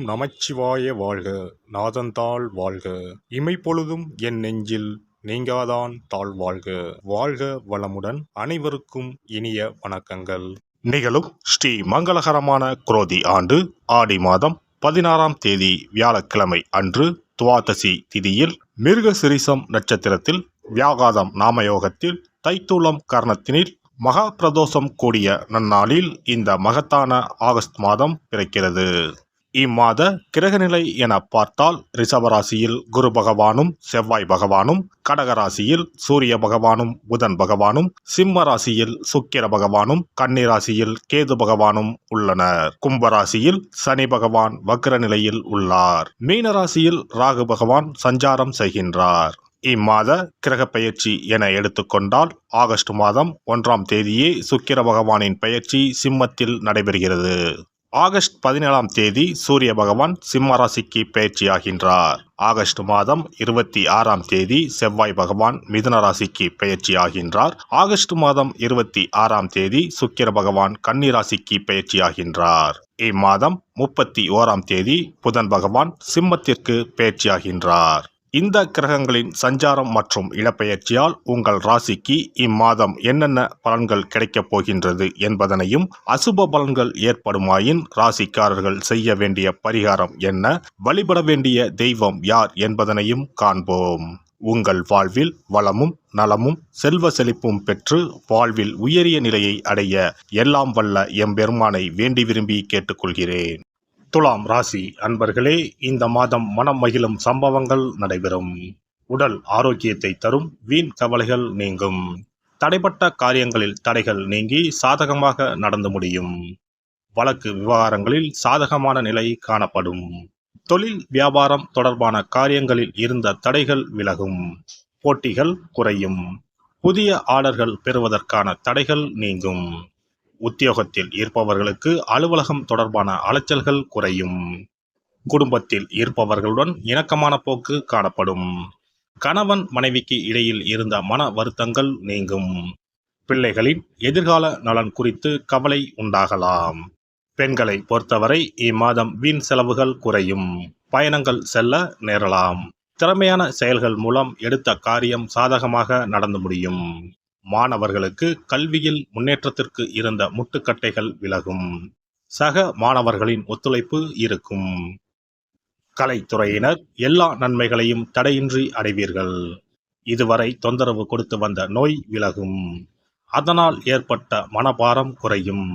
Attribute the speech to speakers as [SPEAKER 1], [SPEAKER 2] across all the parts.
[SPEAKER 1] நமச்சிவாய வாழ்க. நாதந்தாள் வாழ்க. இமைப்பொழுதும் என் நெஞ்சில் நீங்காதான் தாழ் வாழ்க. வாழ்க வளமுடன். அனைவருக்கும் இனிய வணக்கங்கள். நிகழும் ஸ்ரீ மங்களகரமான குரோதி ஆண்டு ஆடி மாதம் 16ஆம் தேதி வியாழக்கிழமை அன்று துவாதசி திதியில் மிருகசிரிசம் நட்சத்திரத்தில் வியாகாதம் நாமயோகத்தில் தைத்தூலம் கர்ணத்தினில் மகா பிரதோஷம் கூடிய நன்னாளில் இந்த மகத்தான ஆகஸ்ட் மாதம் பிறக்கிறது. இம்மாத கிரகநிலை என பார்த்தால் ரிஷபராசியில் குரு பகவானும் செவ்வாய் பகவானும், கடகராசியில் சூரிய பகவானும் புதன் பகவானும், சிம்ம ராசியில் சுக்கிர பகவானும், கன்னிராசியில் கேது பகவானும் உள்ளனர். கும்பராசியில் சனி பகவான் வக்ர நிலையில் உள்ளார். மீனராசியில் ராகு பகவான் சஞ்சாரம் செய்கின்றார். இம்மாத கிரக பெயர்ச்சி என எடுத்துக்கொண்டால் ஆகஸ்ட் மாதம் 1ஆம் தேதியே சுக்கிர பகவானின் பெயர்ச்சி சிம்மத்தில் நடைபெறுகிறது. ஆகஸ்ட் 17ஆம் தேதி சூரிய பகவான் சிம்ம ராசிக்கு பெயர்ச்சியாகின்றார். ஆகஸ்ட் மாதம் 26ஆம் தேதி செவ்வாய் பகவான் மிதுன ராசிக்கு பெயர்ச்சியாகின்றார். ஆகஸ்ட் மாதம் 26ஆம் தேதி சுக்கிர பகவான் கன்னி ராசிக்கு பெயர்ச்சியாகின்றார். இம்மாதம் 31ஆம் தேதி புதன் பகவான் சிம்மத்திற்கு பெயர்ச்சியாகின்றார். இந்த கிரகங்களின் சஞ்சாரம் மற்றும் இடப்பெயர்ச்சியால் உங்கள் ராசிக்கு இம்மாதம் என்னென்ன பலன்கள் கிடைக்கப் போகின்றது என்பதனையும், அசுப பலன்கள் ஏற்படுமாயின் ராசிக்காரர்கள் செய்ய வேண்டிய பரிகாரம் என்ன, வழிபட வேண்டிய தெய்வம் யார் என்பதனையும் காண்போம். உங்கள் வாழ்வில் வளமும் நலமும் செல்வ செழிப்பும் பெற்று வாழ்வில் உயரிய நிலையை அடைய எல்லாம் வல்ல எம்பெருமானை வேண்டி விரும்பி கேட்டுக்கொள்கிறேன். துலாம் ராசி அன்பர்களே, இந்த மாதம் மனம் மகிழும் சம்பவங்கள் நடைபெறும். உடல் ஆரோக்கியத்தை தரும். வீண் கவலைகள் நீங்கும். தடைப்பட்ட காரியங்களில் தடைகள் நீங்கி சாதகமாக நடந்து முடியும். வழக்கு விவகாரங்களில் சாதகமான நிலை காணப்படும். தொழில் வியாபாரம் தொடர்பான காரியங்களில் இருந்த தடைகள் விலகும். போட்டிகள் குறையும். புதிய ஆர்டர்கள் பெறுவதற்கான தடைகள் நீங்கும். உத்தியோகத்தில் இருப்பவர்களுக்கு அலுவலகம் தொடர்பான அலைச்சல்கள் குறையும். குடும்பத்தில் இருப்பவர்களுடன் இணக்கமான போக்கு காணப்படும். கணவன் மனைவிக்கு இடையில் இருந்த மன வருத்தங்கள் நீங்கும். பிள்ளைகளின் எதிர்கால நலன் குறித்து கவலை உண்டாகலாம். பெண்களை பொறுத்தவரை இம்மாதம் வீண் செலவுகள் குறையும். பயணங்கள் செல்ல நேரலாம். திறமையான செயல்கள் மூலம் எடுத்த காரியம் சாதகமாக நடந்து முடியும். மாணவர்களுக்கு கல்வியில் முன்னேற்றத்திற்கு இருந்த முட்டுக்கட்டைகள் விலகும். சக மாணவர்களின் ஒத்துழைப்பு இருக்கும். கலைத்துறையினர் எல்லா நன்மைகளையும் தடையின்றி அடைவீர்கள். இதுவரை தொந்தரவு கொடுத்து வந்த நோய் விலகும். அதனால் ஏற்பட்ட மனபாரம் குறையும்.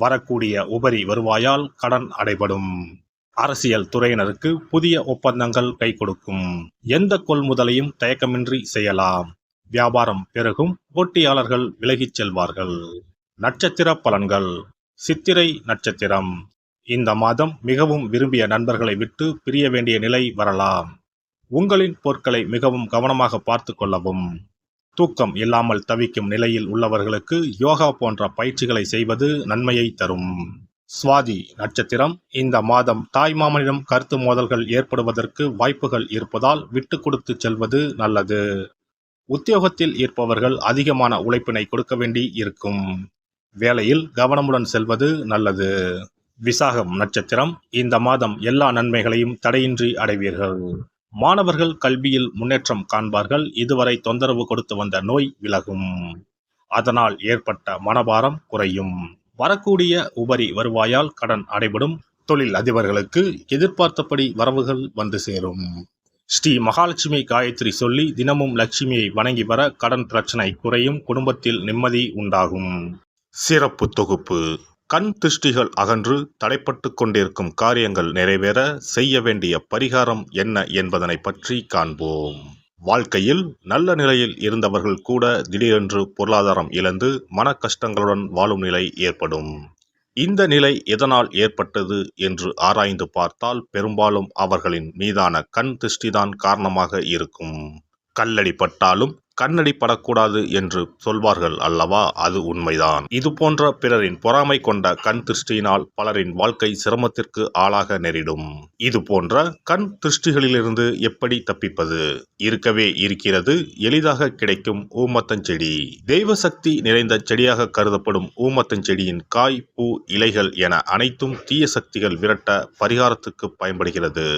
[SPEAKER 1] வரக்கூடிய உபரி வருவாயால் கடன் அடைபடும். அரசியல் துறையினருக்கு புதிய ஒப்பந்தங்கள் கை கொடுக்கும். எந்த கொள்முதலையும் தயக்கமின்றி செய்யலாம். வியாபாரம் பெருகும். போட்டியாளர்கள் விலகிச் செல்வார்கள். நட்சத்திர பலன்கள். சித்திரை நட்சத்திரம். இந்த மாதம் மிகவும் விரும்பிய நண்பர்களை விட்டு பிரிய வேண்டிய நிலை வரலாம். உங்களின் பொருட்களை மிகவும் கவனமாக பார்த்து கொள்ளவும். தூக்கம் இல்லாமல் தவிக்கும் நிலையில் உள்ளவர்களுக்கு யோகா போன்ற பயிற்சிகளை செய்வது நன்மையை தரும். சுவாதி நட்சத்திரம். இந்த மாதம் தாய்மாமனிடம் கருத்து மோதல்கள் ஏற்படுவதற்கு வாய்ப்புகள் இருப்பதால் விட்டு கொடுத்து செல்வது நல்லது. உத்தியோகத்தில் இருப்பவர்கள் அதிகமான உழைப்பினை கொடுக்க வேண்டி இருக்கும். வேலையில் கவனமுடன் செல்வது நல்லது. விசாகம் நட்சத்திரம். இந்த மாதம் எல்லா நன்மைகளையும் தடையின்றி அடைவீர்கள். மாணவர்கள் கல்வியில் முன்னேற்றம் காண்பார்கள். இதுவரை தொந்தரவு கொடுத்து வந்த நோய் விலகும். அதனால் ஏற்பட்ட மனபாரம் குறையும். வரக்கூடிய உபரி வருவாயால் கடன் அடைபடும். தொழில் அதிபர்களுக்கு எதிர்பார்த்தபடி வரவுகள் வந்து சேரும். ஸ்ரீ மகாலட்சுமி காயத்ரி சொல்லி தினமும் லட்சுமியை வணங்கி வர கடன் பிரச்சனை குறையும். குடும்பத்தில் நிம்மதி உண்டாகும். சிறப்பு தொகுப்பு. கண் திருஷ்டிகள் அகன்று தடைப்பட்டு கொண்டிருக்கும் காரியங்கள் நிறைவேற செய்ய வேண்டிய பரிகாரம் என்ன என்பதனை பற்றி காண்போம். வாழ்க்கையில் நல்ல நிலையில் இருந்தவர்கள் கூட திடீரென்று பொருளாதாரம் இழந்து மன கஷ்டங்களுடன் வாழும் நிலை ஏற்படும். இந்த நிலை எதனால் ஏற்பட்டது என்று ஆராய்ந்து பார்த்தால் பெரும்பாலும் அவர்களின் மீதான கண் திருஷ்டிதான் காரணமாக இருக்கும். கல்லடி பட்டாலும் கண்ணடி படக்கூடாது என்று சொல்வார்கள் அல்லவா, அது உண்மைதான். இது போன்ற பிறரின் பொறாமை கொண்ட கண் திருஷ்டியினால் பலரின் வாழ்க்கை சிரமத்திற்கு ஆளாக நேரிடும். இது போன்ற கண் திருஷ்டிகளிலிருந்து எப்படி தப்பிப்பது? இருக்கவே இருக்கிறது எளிதாக கிடைக்கும் ஊமத்தஞ்செடி. தெய்வ சக்தி நிறைந்த செடியாக கருதப்படும் ஊமத்தஞ்செடியின் காய், பூ, இலைகள் என அனைத்தும் தீய சக்திகள் விரட்ட பரிகாரத்துக்கு பயன்படுகிறது.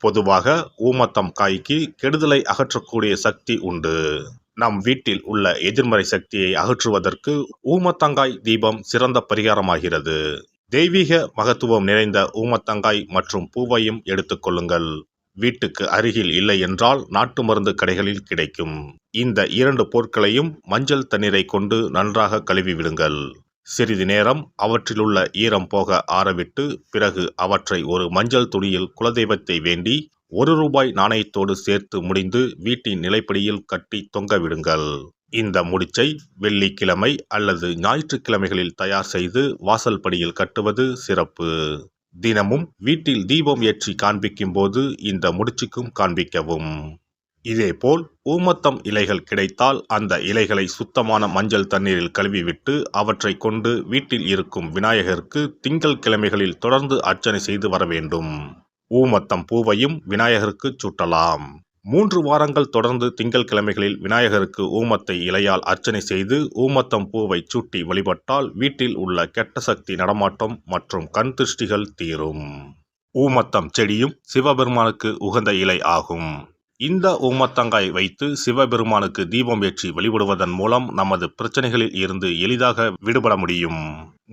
[SPEAKER 1] பொதுவாக ஊமத்தம் காய்க்கு கெடுதலை அகற்றக்கூடிய சக்தி உண்டு. நம் வீட்டில் உள்ள எதிர்மறை சக்தியை அகற்றுவதற்கு ஊமத்தங்காய் தீபம் சிறந்த பரிகாரமாகிறது. தெய்வீக மகத்துவம் நிறைந்த ஊமத்தங்காய் மற்றும் பூவையும் எடுத்துக்கொள்ளுங்கள். வீட்டுக்கு அருகில் இல்லை என்றால் நாட்டு மருந்து கடைகளில் கிடைக்கும். இந்த 2 பொருட்களையும் மஞ்சள் தண்ணீரை கொண்டு நன்றாக கழுவி விடுங்கள். சிறிது நேரம் அவற்றிலுள்ள ஈரம் போக ஆறவிட்டு பிறகு அவற்றை ஒரு மஞ்சள் துணியில் குலதெய்வத்தை வேண்டி ₹1 நாணயத்தோடு சேர்த்து முடிந்து வீட்டின் நிலைப்படியில் கட்டி தொங்க விடுங்கள். இந்த முடிச்சை வெள்ளிக்கிழமை அல்லது ஞாயிற்றுக்கிழமைகளில் தயார் செய்து வாசல் படியில் கட்டுவது சிறப்பு. தினமும் வீட்டில் தீபம் ஏற்றி காண்பிக்கும் போது இந்த முடிச்சுக்கும் காண்பிக்கவும். இதேபோல் ஊமத்தம் இலைகள் கிடைத்தால் அந்த இலைகளை சுத்தமான மஞ்சள் தண்ணீரில் கழுவிவிட்டு அவற்றை கொண்டு வீட்டில் இருக்கும் விநாயகருக்கு திங்கள் கிழமைகளில் தொடர்ந்து அர்ச்சனை செய்து வர வேண்டும். ஊமத்தம் பூவையும் விநாயகருக்கு சூட்டலாம். 3 வாரங்கள் தொடர்ந்து திங்கள் கிழமைகளில் விநாயகருக்கு ஊமத்தை இலையால் அர்ச்சனை செய்து ஊமத்தம் பூவை சூட்டி வழிபட்டால் வீட்டில் உள்ள கெட்ட சக்தி நடமாட்டம் மற்றும் கண் திருஷ்டிகள் தீரும். ஊமத்தம் செடியும் சிவபெருமானுக்கு உகந்த இலை ஆகும். இந்த ஊமத்தங்காய் வைத்து சிவபெருமானுக்கு தீபம் ஏற்றி வழிபடுவதன் மூலம் நமது பிரச்சனைகளில் இருந்து எளிதாக விடுபட முடியும்.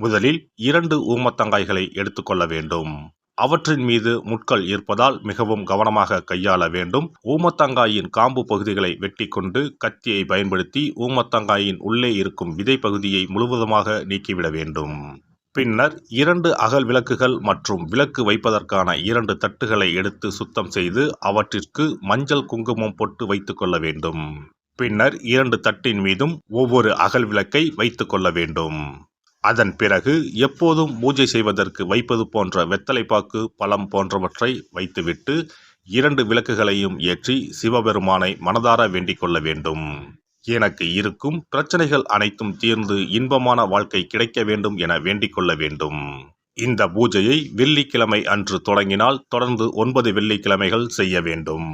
[SPEAKER 1] முதலில் 2 ஊமத்தங்காய்களை எடுத்துக்கொள்ள வேண்டும். அவற்றின் மீது முட்கள் இருப்பதால் மிகவும் கவனமாக கையாள வேண்டும். ஊமத்தங்காயின் காம்பு பகுதிகளை வெட்டி கொண்டு கத்தியை பயன்படுத்தி ஊமத்தங்காயின் உள்ளே இருக்கும் விதை பகுதியை முழுவதுமாக நீக்கிவிட வேண்டும். பின்னர் 2 அகல் விளக்குகள் மற்றும் விளக்கு வைப்பதற்கான 2 தட்டுகளை எடுத்து சுத்தம் செய்து அவற்றிற்கு மஞ்சள் குங்குமம் பொட்டு வைத்துக் கொள்ள வேண்டும். பின்னர் 2 தட்டின் மீதும் ஒவ்வொரு அகல் விளக்கை வைத்துக் கொள்ள வேண்டும். அதன் பிறகு எப்போதும் பூஜை செய்வதற்கு வைப்பது போன்ற வெத்தலைப்பாக்கு, பழம் போன்றவற்றை வைத்துவிட்டு 2 விளக்குகளையும் ஏற்றி சிவபெருமானை மனதார வேண்டிக் கொள்ள வேண்டும். எனக்கு இருக்கும் பிரச்சனைகள் அனைத்தும் தீர்ந்து இன்பமான வாழ்க்கை கிடைக்க வேண்டும் என வேண்டிக் கொள்ள வேண்டும். இந்த பூஜையை வெள்ளிக்கிழமை அன்று தொடங்கினால் தொடர்ந்து 9 வெள்ளிக்கிழமைகள் செய்ய வேண்டும்.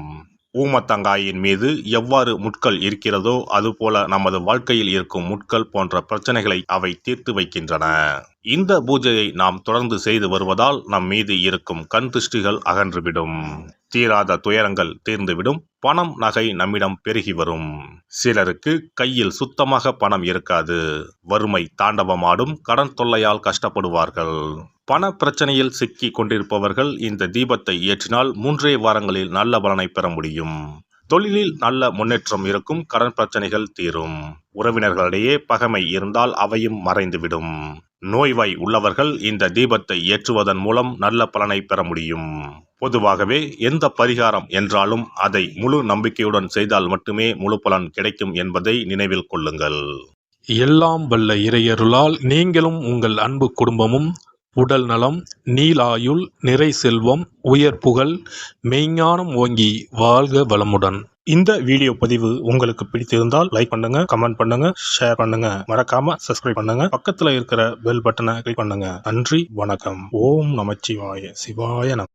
[SPEAKER 1] ஊமத்தங்காயின் மீது எவ்வாறு முட்கள் இருக்கிறதோ அதுபோல நமது வாழ்க்கையில் இருக்கும் முட்கள் போன்ற பிரச்சனைகளை அவை தீர்த்து வைக்கின்றன. இந்த பூஜையை நாம் தொடர்ந்து செய்து வருவதால் நம் மீது இருக்கும் கண் திருஷ்டிகள் அகன்றுவிடும். தீராத துயரங்கள் தீர்ந்துவிடும். பணம், நகை நம்மிடம் பெருகி வரும். சிலருக்கு கையில் சுத்தமாக பணம் இருக்காது. வறுமை தாண்டவமாடும். கடன் தொல்லையால் கஷ்டப்படுவார்கள். பண பிரச்சனையில் சிக்கி கொண்டிருப்பவர்கள் இந்த தீபத்தை ஏற்றினால் 3 வாரங்களில் நல்ல பலனை பெற முடியும். தொழிலில் நல்ல முன்னேற்றம் இருக்கும். கடன் பிரச்சனைகள் தீரும். உறவினர்களிடையே பகைமை இருந்தால் அவையும் மறைந்துவிடும். நோய்வாய் உள்ளவர்கள் இந்த தீபத்தை ஏற்றுவதன் மூலம் நல்ல பலனை பெற முடியும். பொதுவாகவே எந்த பரிகாரம் என்றாலும் அதை முழு நம்பிக்கையுடன் செய்தால் மட்டுமே முழு பலன் கிடைக்கும் என்பதை நினைவில் கொள்ளுங்கள்.
[SPEAKER 2] எல்லாம் வல்ல இறையருளால் நீங்களும் உங்கள் அன்பு குடும்பமும் உடல் நலம், நீலாயுள், நிறை செல்வம், உயர் புகழ், மெய்ஞானம் ஓங்கி வாழ்க வளமுடன்.
[SPEAKER 1] இந்த வீடியோ பதிவு உங்களுக்கு பிடித்திருந்தால் லைக் பண்ணுங்க, கமெண்ட் பண்ணுங்க, ஷேர் பண்ணுங்க. மறக்காம சப்ஸ்கிரைப் பண்ணுங்க. பக்கத்துல இருக்கிற பெல் பட்டனை கிளிக் பண்ணுங்க. நன்றி, வணக்கம். ஓம் நமச்சிவாய. சிவாய நம.